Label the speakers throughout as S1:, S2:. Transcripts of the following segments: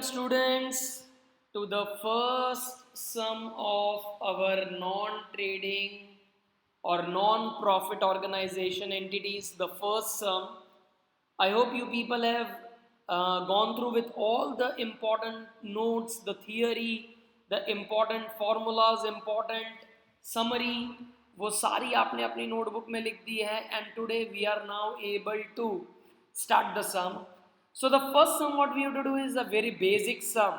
S1: students to the first sum of our non-trading or non-profit organization entities, the first sum. I hope you people have gone through with all the important notes, the theory, the important formulas, important summary. वो सारी आपने अपनी notebook में लिख दी है and today we are now able to start the sum. So the first sum what we have to do is a very basic sum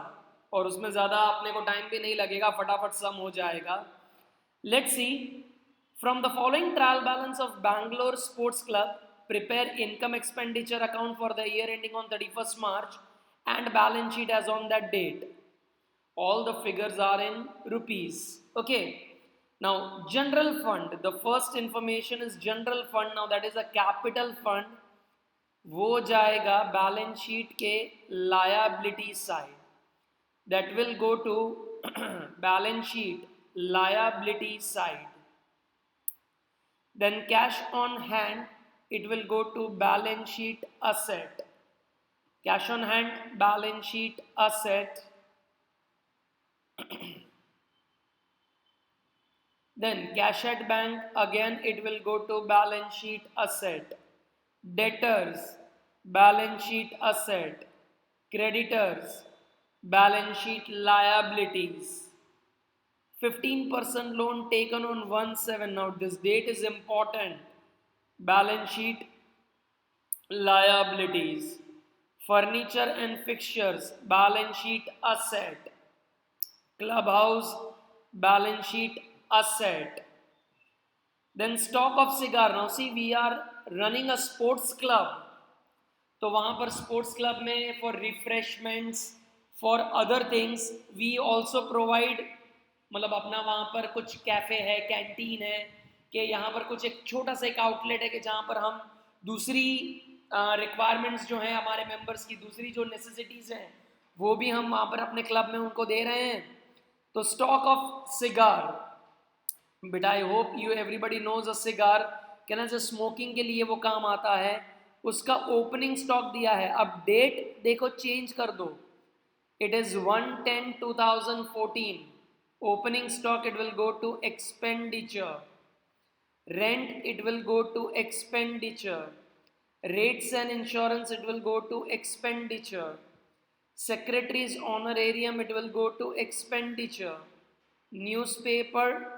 S1: और उसमें ज़्यादा अपने को टाइम भी नहीं लगेगा, फटाफट सम हो जाएगा. Let's see. From the following trial balance of Bangalore Sports Club, prepare income expenditure account for the year ending on 31st March and balance sheet as on that date. All the figures are in rupees. Okay. Now general fund, the first information is general fund. Now that is a capital fund. वो जाएगा balance sheet के liability side. That will go to balance sheet liability side. Then cash on hand, it will go to balance sheet asset. Cash on hand, balance sheet asset. Then cash at bank, again it will go to balance sheet asset. Debtors, balance sheet asset. Creditors, balance sheet liabilities. 15% loan taken on 1/7. Now this date is important. Balance sheet liabilities. Furniture and fixtures, balance sheet asset. Clubhouse, balance sheet asset. Then stock of cigar. Now see, we are running a sports club. तो वहाँ पर sports club में for refreshments for other things we also provide, मतलब अपना वहाँ पर कुछ cafe है, कैंटीन है, कि यहाँ पर कुछ एक छोटा सा एक आउटलेट है कि जहाँ पर हम दूसरी रिक्वायरमेंट्स जो हैं हमारे मेंबर्स की, दूसरी जो नेसेसिटीज़ हैं वो भी हम वहाँ पर अपने क्लब में उनको दे रहे हैं. तो stock of cigar, but I hope you everybody knows a cigar, कहना से स्मोकिंग के लिए वो काम आता है. उसका ओपनिंग स्टॉक दिया है. अब डेट देखो चेंज कर दो. It is 1/10/2014. Opening stock it will go to expenditure. Rent it will go to expenditure. Rates and insurance it will go to expenditure. Secretaries honorarium it will go to expenditure. Newspaper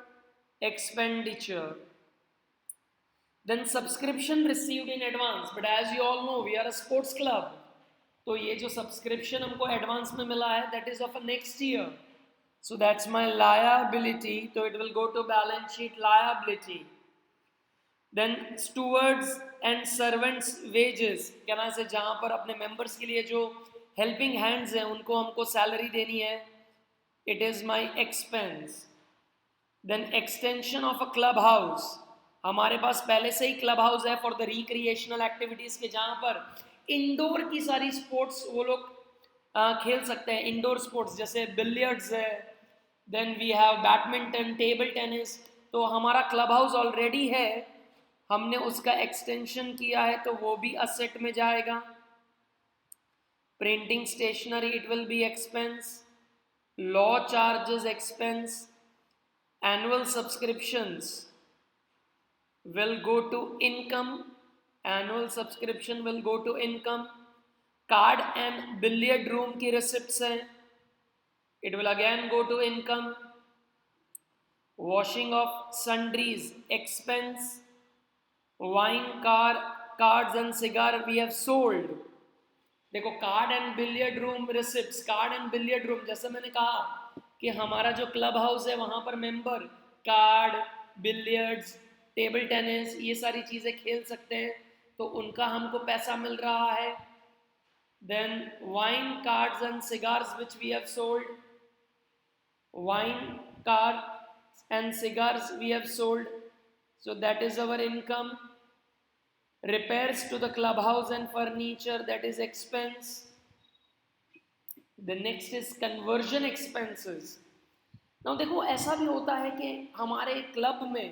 S1: expenditure. Then subscription received in advance, but as you all know we are a sports club, तो ये जो subscription हमको advance में मिला है that is of a next year, so that's my liability, so it will go to balance sheet liability. Then stewards and servants wages, कहना से जहाँ पर अपने members के लिए जो helping hands हैं उनको हमको salary देनी है, it is my expense. Then extension of a club house, हमारे पास पहले से ही क्लब हाउस है फॉर द रिक्रिएशनल एक्टिविटीज के, जहाँ पर इंडोर की सारी स्पोर्ट्स वो लोग खेल सकते हैं. इंडोर स्पोर्ट्स जैसे बिलियर्ड्स है, then we have badminton, table tennis. तो हमारा क्लब हाउस ऑलरेडी है, हमने उसका एक्सटेंशन किया है तो वो भी असेट में जाएगा. Printing stationery it will be expense. Law charges expense. Annual subscriptions will go to income. Annual subscription will go to income. Card and billiard room की receipts हैं, it will again go to income. Washing of sundries expense. Wine, cards and cigar we have sold. देखो card and billiard room receipts. Card and billiard room जैसे मैंने कहा कि हमारा जो club house है वहाँ पर member card, billiards, table tennis ये सारी चीज़ें खेल सकते हैं, तो उनका हमको पैसा मिल रहा है. Then wine, cards and cigars which we have sold. Wine, card and cigars we have sold, so that is our income. Repairs to the clubhouse and furniture, that is expense. The next is conversion expenses. Now देखो ऐसा भी होता है कि हमारे club में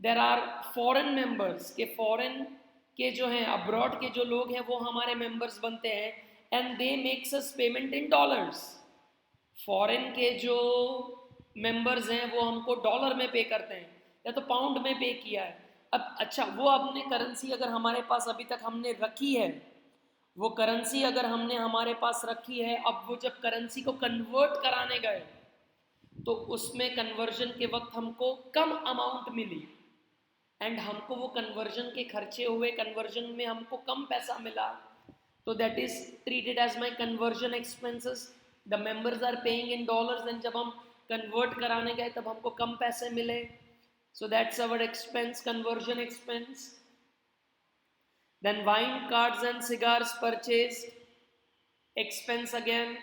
S1: there are foreign members, के foreign के जो हैं अब्रॉड के जो लोग हैं वो हमारे members बनते हैं, and they makes us payment in dollars. Foreign के जो मेंबर्स हैं वो हमको डॉलर में पे करते हैं या तो पाउंड में पे किया है। अब अच्छा, वो अपने करेंसी अगर हमारे पास अभी तक हमने रखी है, वो करेंसी अगर हमने हमारे पास रखी है, अब वो जब करेंसी को कन्वर्ट कराने गए तो उसमें कन्वर्जन के वक्त हमको कम अमाउंट मिली एंड हमको वो कन्वर्जन के खर्चे हुए, कन्वर्जन में हमको कम पैसा मिला, तो that is treated as my conversion expenses. The members are paying in dollars and जब हम कन्वर्ट कराने गए तब हमको कम पैसे मिले, so that's our expense, conversion expense. Then wine cards and cigars purchase, expense again.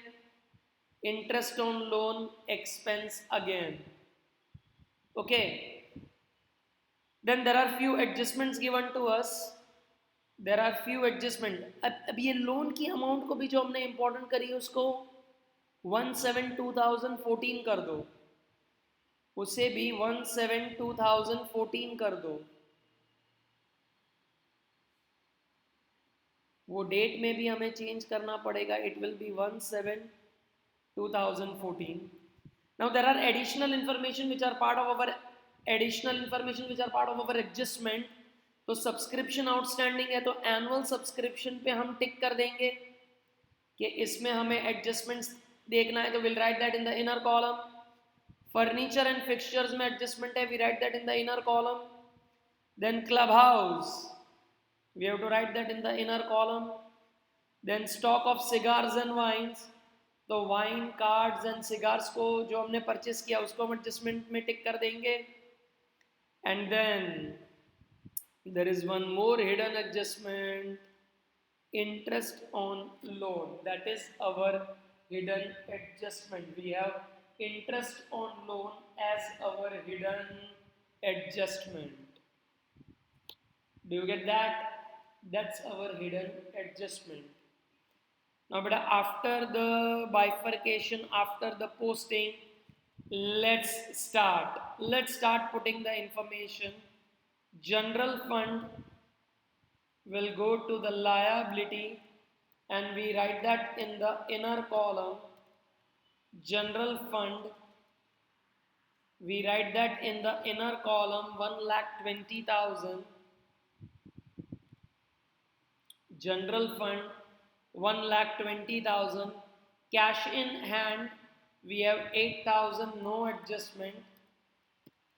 S1: Interest on loan, expense again. Okay, then there are few adjustments given to us. There are few adjustment. अब ये loan की amount को भी जो हमने important करी है उसको 1/7/2014 कर दो, उसे भी 1/7/2014 कर दो। वो डेट में भी हमें चेंज करना पड़ेगा, it will B 1/7/2014. Now there are additional information which are part of our adjustment. तो सब्सक्रिप्शन आउटस्टैंडिंग है तो एनुअल सब्सक्रिप्शन पे हम टिक कर देंगे कि इसमें हमें एडजस्टमेंट्स देखना है, तो will write that in the inner column. Furniture and fixtures में एडजस्टमेंट है, we write that in the inner column. Then club house, we have to write that in the inner column. Then stock of cigars and wines, तो wine cards and cigars को जो हमने purchase किया उसको हम adjustment में tick कर देंगे। And then there is one more hidden adjustment, interest on loan, that is our hidden adjustment. We have interest on loan as our hidden adjustment. Do you get that? That's our hidden adjustment. Now beta, after the bifurcation, after the posting, let's start putting the information. General fund will go to the liability and we write that in the inner column. General fund, we write that in the inner column 1,20,000. General fund 1,20,000. Cash in hand we have 8,000, no adjustment.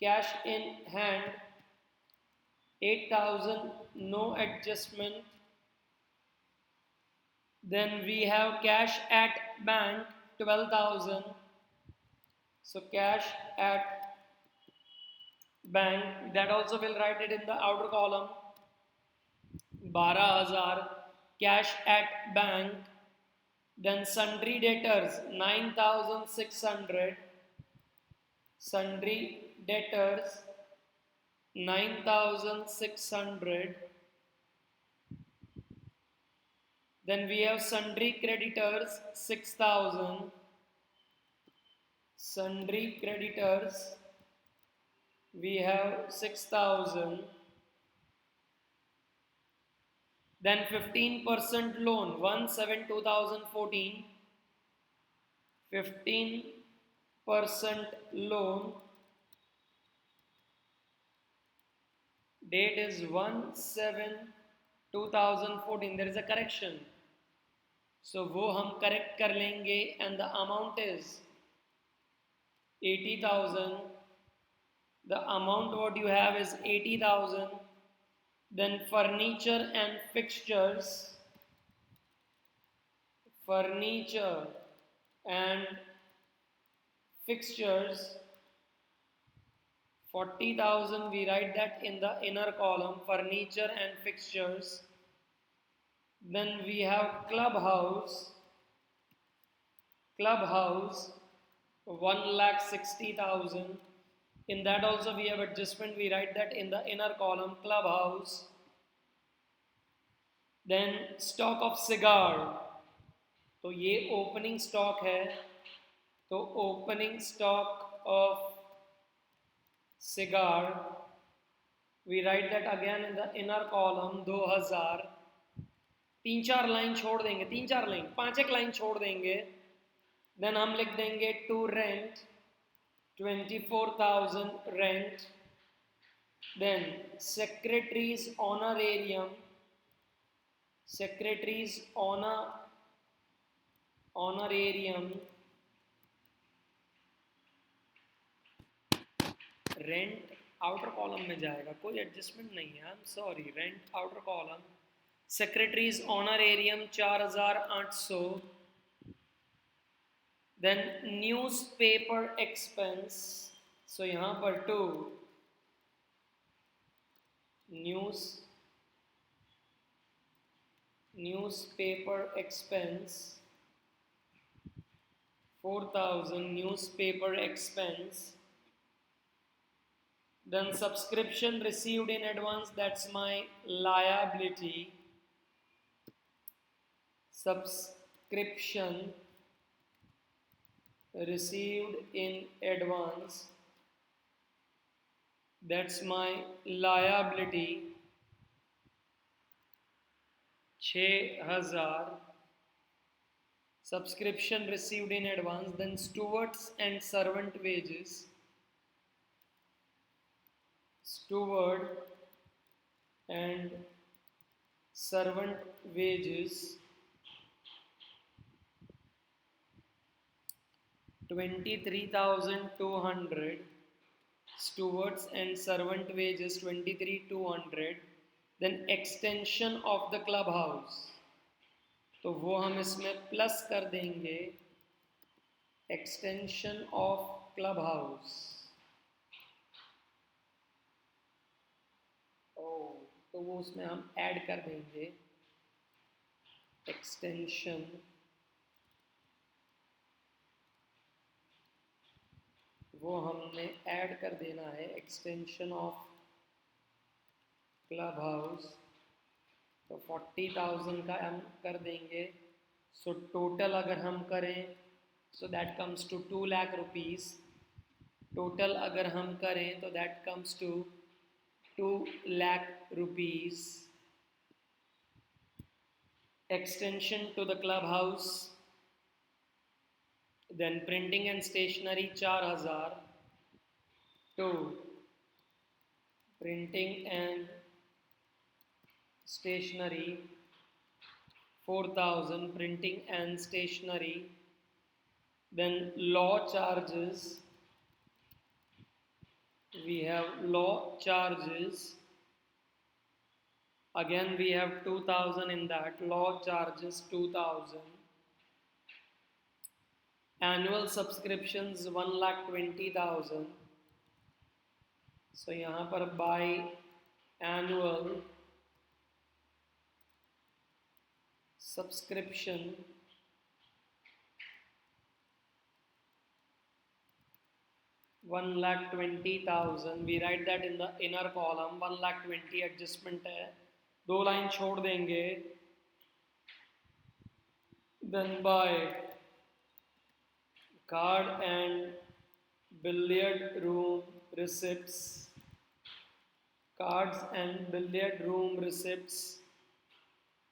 S1: Cash in hand 8,000, no adjustment. Then we have cash at bank 12,000. So cash at bank, that also will write it in the outer column. 12,000 cash at bank. Then sundry debtors 9,600. Sundry debtors 9,600. Then we have sundry creditors 6,000. Sundry creditors we have 6,000. Then 15% loan 1/7/2014. 15% loan, date is 1/7/2014. There is a correction, so वो हम correct कर लेंगे and the amount is 80,000. The amount what you have is 80,000. Then furniture and fixtures, furniture and fixtures 40,000, we write that in the inner column, furniture and fixtures. Then we have clubhouse 1,60,000. In that also we have adjustment, we write that in the inner column, clubhouse. Then stock of cigar, तो ये opening stock है, तो opening stock of cigar we write that again in the inner column 2,000. तीन चार line छोड़ देंगे, तीन चार लाइन, पांच एक लाइन छोड़ देंगे. देन हम लिख देंगे to rent 24,000 rent. Then secretary's honorarium, secretary's honorarium rent outer column में जाएगा, कोई एडजस्टमेंट नहीं है, I am sorry. Rent outer column, secretary's honorarium 4,800. Then newspaper expense, so यहाँ पर to newspaper expense 4,000 newspaper expense. Then subscription received in advance, that's my liability. Subscription received in advance, that's my liability. 6,000 subscription received in advance. Then stewards and servant wages, steward and servant wages 23,200. Stewards and servant wages 23,200. Then extension of the clubhouse, तो वो हम इसमें plus कर देंगे, extension of club house. तो वो उसमें हम ऐड कर देंगे, एक्सटेंशन वो हमने ऐड कर देना है, एक्सटेंशन ऑफ क्लब हाउस. तो 40,000 का हम कर देंगे. सो टोटल अगर हम करें, so that comes to 2 lakh rupees. Total अगर हम करें तो that comes to 2 lakh rupees. Extension to the clubhouse. Then printing and stationery 4,000. To printing and stationery 4,000. Printing and stationery. Then law charges. We have law charges. Again we have 2,000 in that. Law charges 2,000. Annual subscriptions 1,20,000. So यहाँ पर by annual subscription 1,20,000. We write that in the inner column. 1,20,000 adjustment है, दो line छोड़ देंगे. Then by card and billiard room receipts, cards and billiard room receipts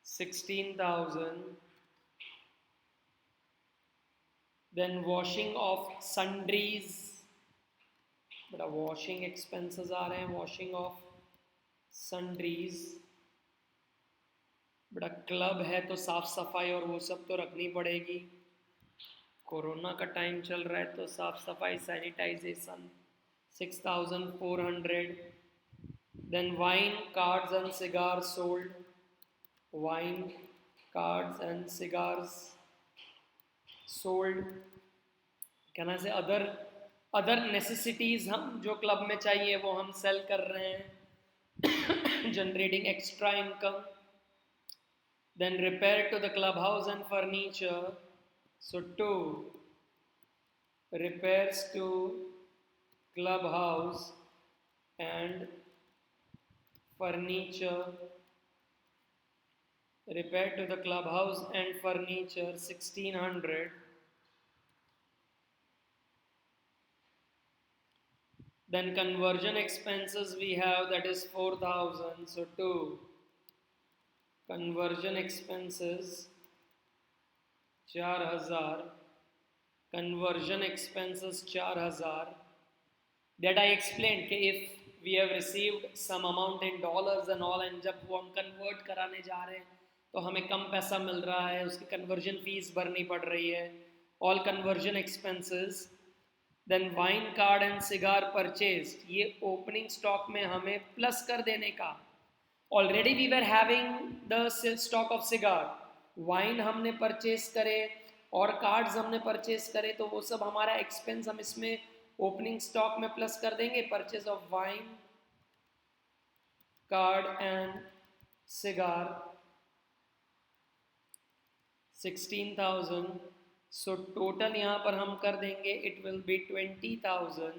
S1: 16,000. Then washing of sundries, बड़ा washing expenses आ रहे हैं. Washing of sundries, बड़ा club है तो साफ सफाई और वो सब तो रखनी पड़ेगी. कोरोना का टाइम चल रहा है तो साफ सफाई, sanitization 6,400. Then wine, cards and cigar sold. Wine, cards and cigars sold. कहना से अदर नेसेसिटीज़ हम जो क्लब में चाहिए वो हम सेल कर रहे हैं, generating extra income. Then repair to the club house and furniture. So to repairs to clubhouse and furniture. Repair to the clubhouse and furniture 1,600. Then conversion expenses we have, that is 4,000. So to conversion expenses 4000, conversion expenses 4000, that I explained कि if we have received some amount in dollars and all and जब वो हम convert कराने जा रहे हैं तो हमें कम पैसा मिल रहा है, उसकी conversion fees भरनी पड़ रही है, all conversion expenses. Then wine card and cigar purchased, ये opening stock में हमें plus कर देने का. Already we were having the stock of cigar, wine हमने purchase करे और कार्ड्स हमने परचेज करे तो वो सब हमारा एक्सपेंस हम इसमें ओपनिंग स्टॉक में प्लस कर देंगे. Purchase of wine, card and cigar 16,000. So total यहाँ पर हम कर देंगे इट विल बी 20,000.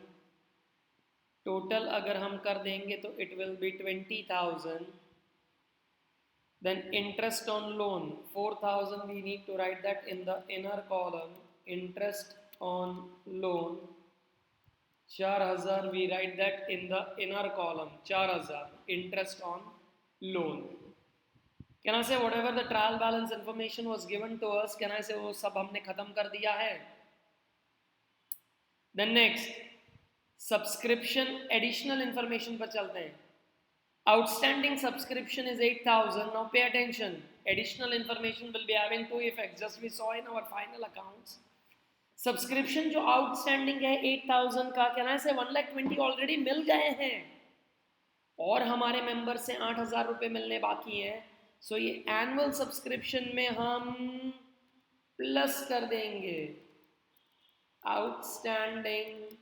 S1: टोटल अगर हम कर देंगे तो it will B 20,000. Then interest on loan 4,000, we need to write that in the inner column. Interest on loan 4,000, we write that in the inner column. 4,000 interest on loan. Can I say whatever the trial balance information was given to us, can I say वो सब हमने खत्म कर दिया है. Then next subscription additional information पर चलते हैं. Outstanding subscription is 8,000. Now pay attention. Additional information will be having two effects. Just we saw in our final accounts. Subscription जो outstanding है 8,000 का, can I say 1,20,000 already मिल गए हैं और हमारे मेंबर से 8,000 रुपये मिलने बाकी हैं. सो ये एनुअल सब्सक्रिप्शन में हम प्लस कर देंगे. आउटस्टैंडिंग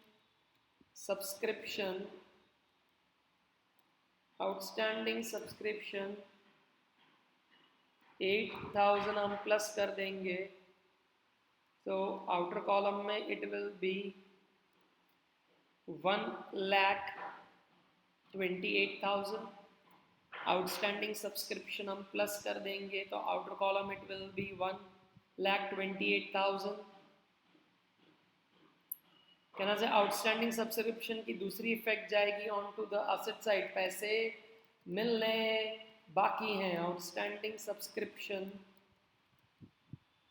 S1: सब्सक्रिप्शन, आउटस्टैंडिंग सब्सक्रिप्शन 8,000 हम प्लस कर देंगे. तो आउटर कॉलम में it will be 1,28,000. Outstanding subscription हम प्लस कर देंगे तो outer column it will be 1,28,000. कहना से आउटस्टैंडिंग सब्सक्रिप्शन की दूसरी इफेक्ट जाएगी on to the asset side. पैसे मिलने बाकी हैं. Outstanding subscription,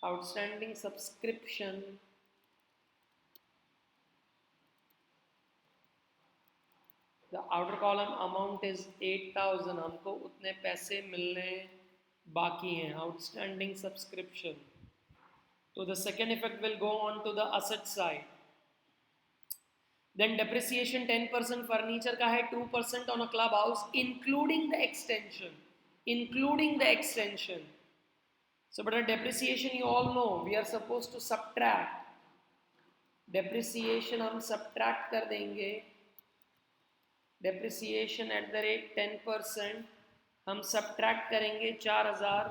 S1: outstanding subscription the outer column amount is 8,000. हमको उतने पैसे मिलने बाकी हैं. Outstanding subscription. तो the second effect will go on to the asset side. Then depreciation 10% furniture का है, 2% on a club house including the extension, including the extension. So but depreciation you all know we are supposed to subtract. depreciation हम subtract कर देंगे. depreciation at the rate 10% हम subtract करेंगे 4,000.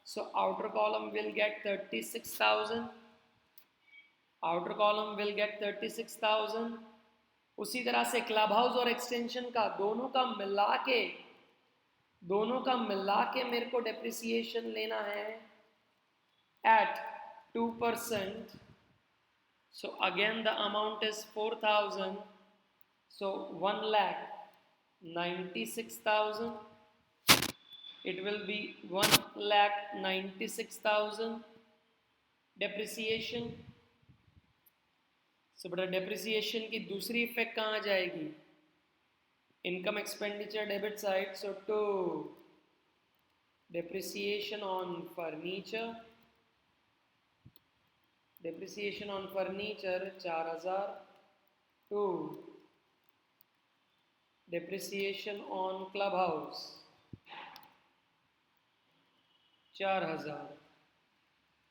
S1: So outer column will get 36,000. outer column will get 36,000. उसी तरह से club house और extension का दोनों का मिला के मेरे को डेप्रिसिएशन लेना है at 2%. So again the amount is 4,000. So 1,96,000. It will be 1,96,000 depreciation. So बड़ा डेप्रिसिएशन की दूसरी इफेक्ट कहाँ आ जाएगी? Income expenditure debit side. So to depreciation on furniture, depreciation on furniture 4,000. To depreciation on club house 4,000.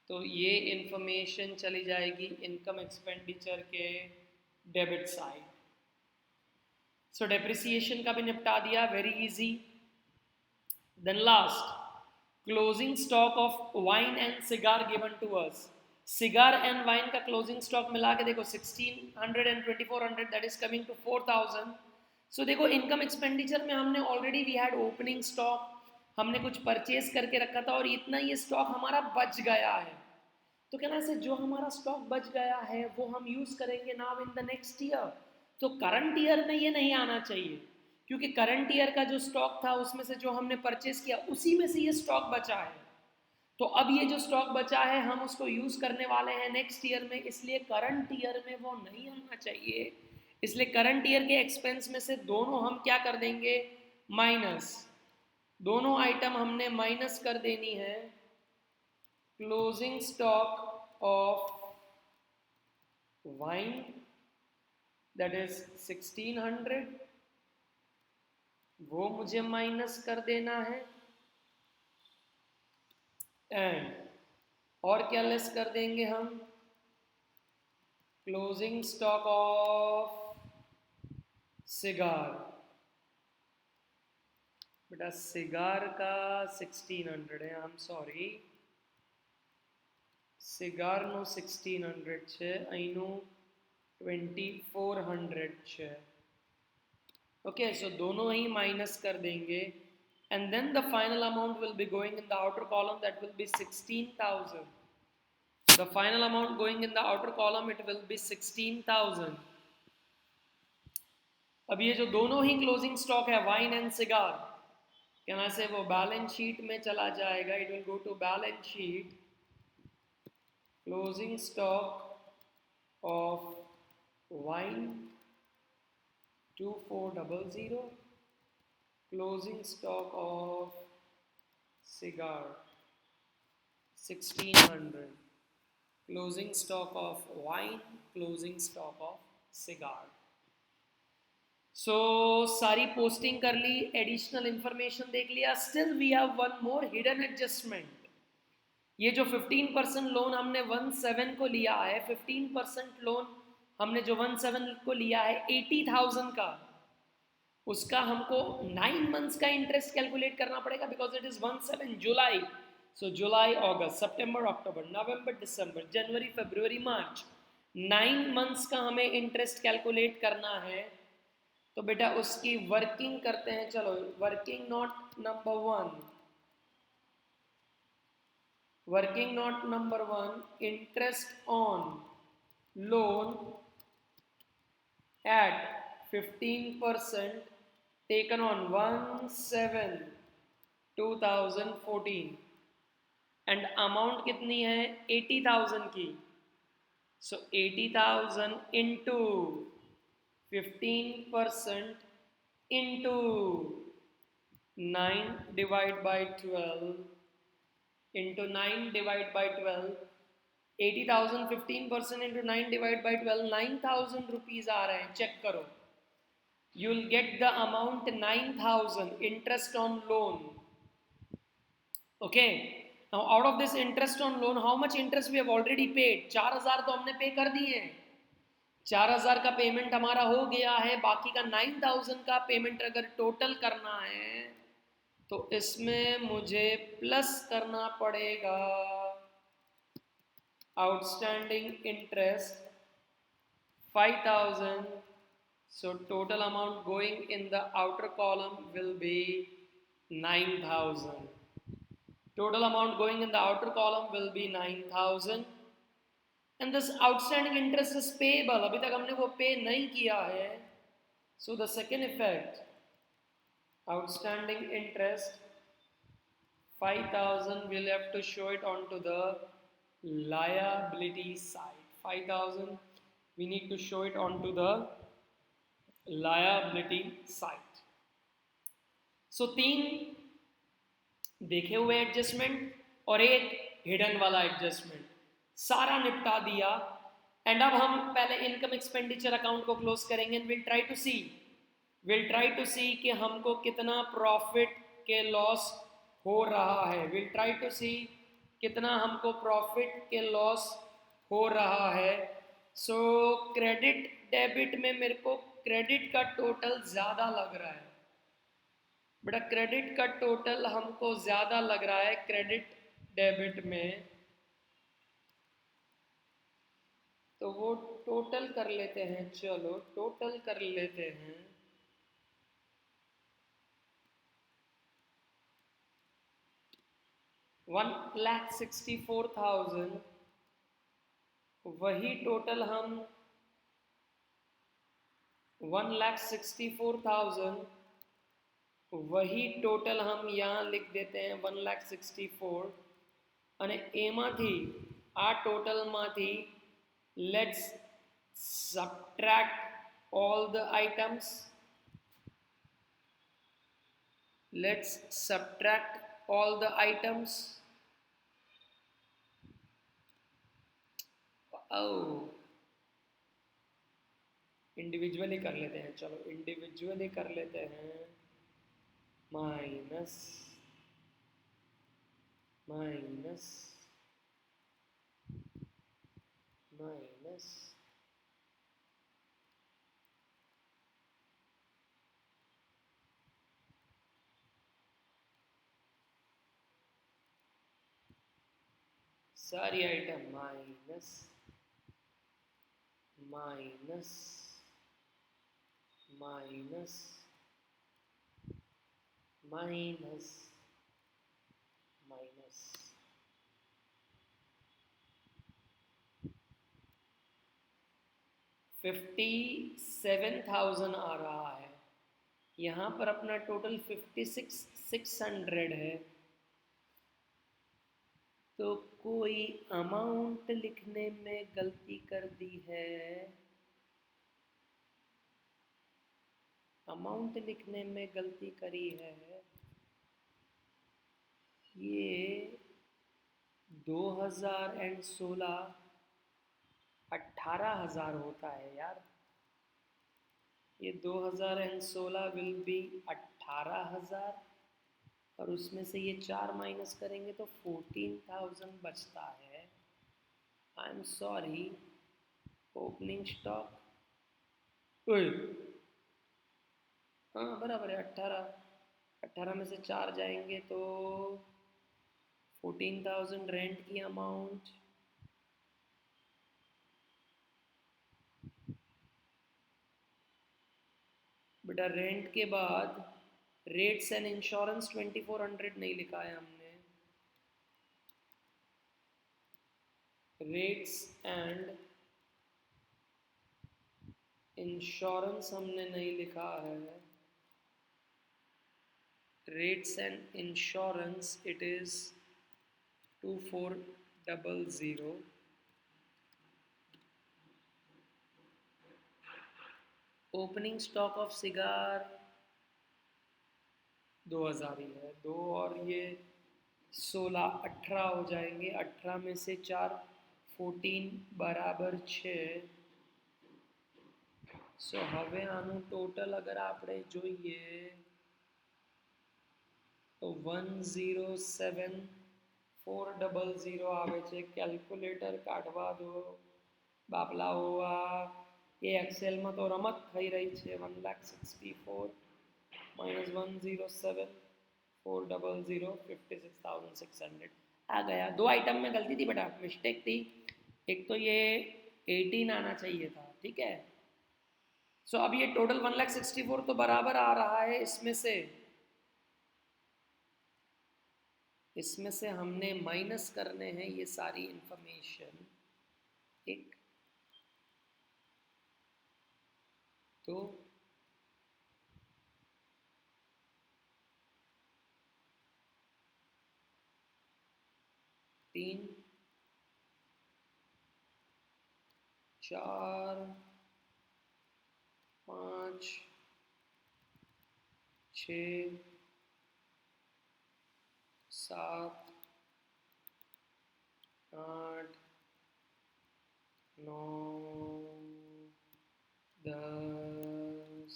S1: तो ये information चली जाएगी इनकम एक्सपेंडिचर के डेबिट साइड. सो डेप्रिसिएशन का भी निपटा दिया, very easy. Then last closing stock of wine and cigar given to us. Cigar and wine का क्लोजिंग स्टॉक मिला के देखो 1,600 and 2,400, that is coming to 4,000. So देखो इनकम एक्सपेंडिचर में हमने already we had opening stock, हमने कुछ purchase करके रखा था और इतना ये स्टॉक हमारा बच गया है. तो कहना से जो हमारा स्टॉक बच गया है वो हम यूज करेंगे now in the next year. तो करंट ईयर में ये नहीं आना चाहिए क्योंकि करंट ईयर का जो स्टॉक था उसमें से जो हमने परचेस किया उसी में से ये स्टॉक बचा है। तो अब ये जो स्टॉक बचा है हम उसको यूज़ करने वाले हैं नेक्स्ट ईयर में, इसलिए करंट ईयर में वो नहीं होना चाहिए। इसलिए करंट ईयर के एक्सपेंस में से दोनों हम क्या कर देंगे, माइनस। दोनों आइटम हमने माइनस कर देनी है। Closing stock of wine that is 1600, वो मुझे माइनस कर देना है। एंड और क्या लेस कर देंगे हम, क्लोजिंग स्टॉक ऑफ सिगार। बेटा सिगार का 1600 है, आई एम सॉरी, सिगार नो 1600 છે, અહીંનું 2400 છે। ओके, सो दोनों ही माइनस कर देंगे and then the final amount will be going in the outer column, that will be 16,000. The final amount going in the outer column, it will be 16,000. अब ये जो दोनों ही क्लोजिंग स्टॉक है वाइन एंड सिगार, कहना से वो balance sheet में चला जाएगा। It will go to balance sheet, closing stock of wine 2400, closing stock of cigar 1600, closing stock of wine, closing stock of cigar। So सारी पोस्टिंग कर ली, एडिशनल इंफॉर्मेशन देख लिया। Still we have one more hidden adjustment. ये जो 15% loan हमने 17 को लिया है, 15% लोन हमने जो 17 को लिया है 80,000 का, उसका हमको 9 मंथ्स का इंटरेस्ट कैलकुलेट करना पड़ेगा because it is 17 July. So July, August, September, October, November, December, January, February, March, 9 months का हमें इंटरेस्ट कैलकुलेट करना है। तो बेटा उसकी वर्किंग करते हैं, चलो working note number 1, working note number 1, interest on loan at 15% taken on 1/7/2014 and amount कितनी है 80,000 की। so 80,000 into 15% into 9 divide by 12 into 9 divide by 12, 80,000 15% into 9 divide by 12, 9,000 rupees आ रहे हैं, चेक करो। you will get the amount 9,000 interest on loan। okay, now out of this interest on loan, how much interest we have already paid? 4,000 तो हमने पे कर दिए हैं, 4,000 का पेमेंट हमारा हो गया है। बाकी का 9,000 का पेमेंट अगर टोटल करना है तो इसमें मुझे प्लस करना पड़ेगा outstanding interest 5,000। so total amount going in the outer column will be 9,000, total amount going in the outer column will be 9,000 and this outstanding interest is payable, अभी तक हमने वो पे नहीं किया है। so the second effect, outstanding interest 5,000, we'll have to show it onto the liability side। 5,000 we need to show it onto the liability side। so 3 देखे हुए एडजस्टमेंट और एक हिडन वाला एडजस्टमेंट सारा निपटा दिया। एंड अब हम पहले इनकम एक्सपेंडिचर अकाउंट को क्लोज करेंगे एंड विल ट्राई टू सी कि हमको कितना प्रॉफिट के लॉस हो रहा है। विल ट्राई टू सी कितना हमको प्रॉफिट के लॉस हो रहा है। सो क्रेडिट डेबिट में मेरे को क्रेडिट का टोटल ज़्यादा लग रहा है बेटा, क्रेडिट का टोटल हमको ज़्यादा लग रहा है क्रेडिट डेबिट में, तो वो टोटल कर लेते हैं। चलो टोटल कर लेते हैं। $1,64,000, वही टोटल हम 1,64,000 वही टोटल हम यहाँ लिख देते हैं 1,64,000 અને એમાંથી આ ટોટલમાંથી let's subtract all the items. Let's subtract all the items. Individually कर लेते हैं, चलो इंडिविजुअली कर लेते हैं। माइनस माइनस माइनस सारी item minus minus minus minus minus 57,000 आ रहा है। यहाँ पर अपना टोटल 56,600 है। तो कोई अमाउंट लिखने में गलती कर दी है। अमाउंट लिखने में गलती करी है। ये 2016 18,000 होता है यार। ये 2016 विल बी 18,000 और उसमें से ये 4 माइनस करेंगे तो 14,000 बचता है। I am sorry, opening stock हाँ बराबर है 18 में से 4 जाएंगे तो 14,000 रेंट की अमाउंट, बेटा रेंट के बाद रेट्स एंड इंश्योरेंस 2400 नहीं लिखा है हमने। रेट्स एंड इंश्योरेंस हमने नहीं लिखा है। Rates and insurance it is 2400। Opening stock of cigar 2000 ही है। 2 और ये 16 18 हो जाएंगे। 18 में से 4 14 बराबर 6। सो હવે આનું ટોટલ અગર આપણે જોઈએ તો 107,400 આવે છે। કેલ્ક્યુલેટર કાઢવા દો બાપલાઓ। ये एक्सेल में तो रमत થઈ રહી છે। 1,64,000 माइनस 107,400 56,600 आ गया। 2 आइटम में गलती थी बेटा, मिस्टेक थी। एक तो ये 18 आना चाहिए था, ठीक है। सो अब ये टोटल 1,64,000 तो बराबर आ रहा है। इसमें से हमने माइनस करने हैं ये सारी इंफॉर्मेशन। एक तो तीन 4 5 6 7 8 9 10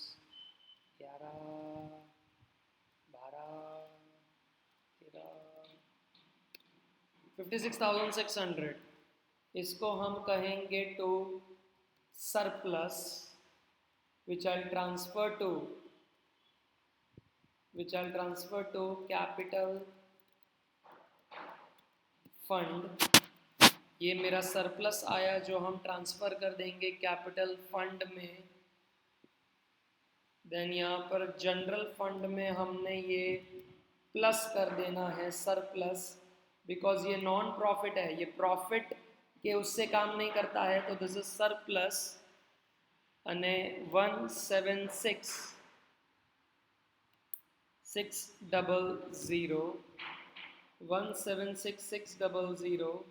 S1: 11 12 13 56,600। इसको हम कहेंगे to surplus which I'll transfer to capital fund. ये मेरा सरप्लस आया जो हम ट्रांसफ़र कर देंगे कैपिटल फंड में। देन यहाँ पर जनरल फंड में हमने ये प्लस कर देना है सरप्लस, बिकॉज ये नॉन प्रॉफिट है, ये प्रॉफिट के उससे काम नहीं करता है। तो दिस इज सरप्लस અને 176 600 176,600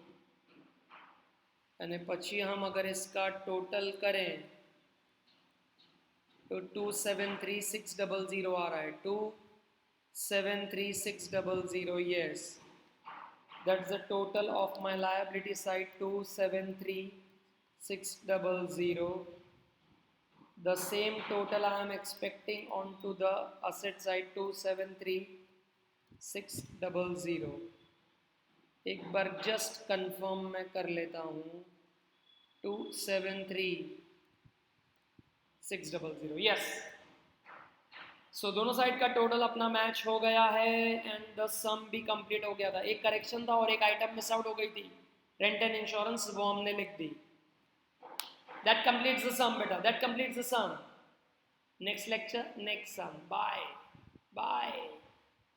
S1: અને પછી हम अगर इसका टोटल करें तो 273,600 आ रहा है 273,600 yes that's the total of my liability side 273,600 the same total I am expecting onto the asset side 273,600 एक बार जस्ट कंफर्म मैं कर लेता हूँ 273,600 यस सो दोनों साइड का टोटल अपना मैच हो गया है एंड द सम भी कंप्लीट हो गया था एक करेक्शन था और एक आइटम मिस आउट हो गई थी रेंट एंड इंश्योरेंस वो हमने लिख दी दैट कंप्लीट्स द सम बेटा that completes the sum next lecture next sum bye bye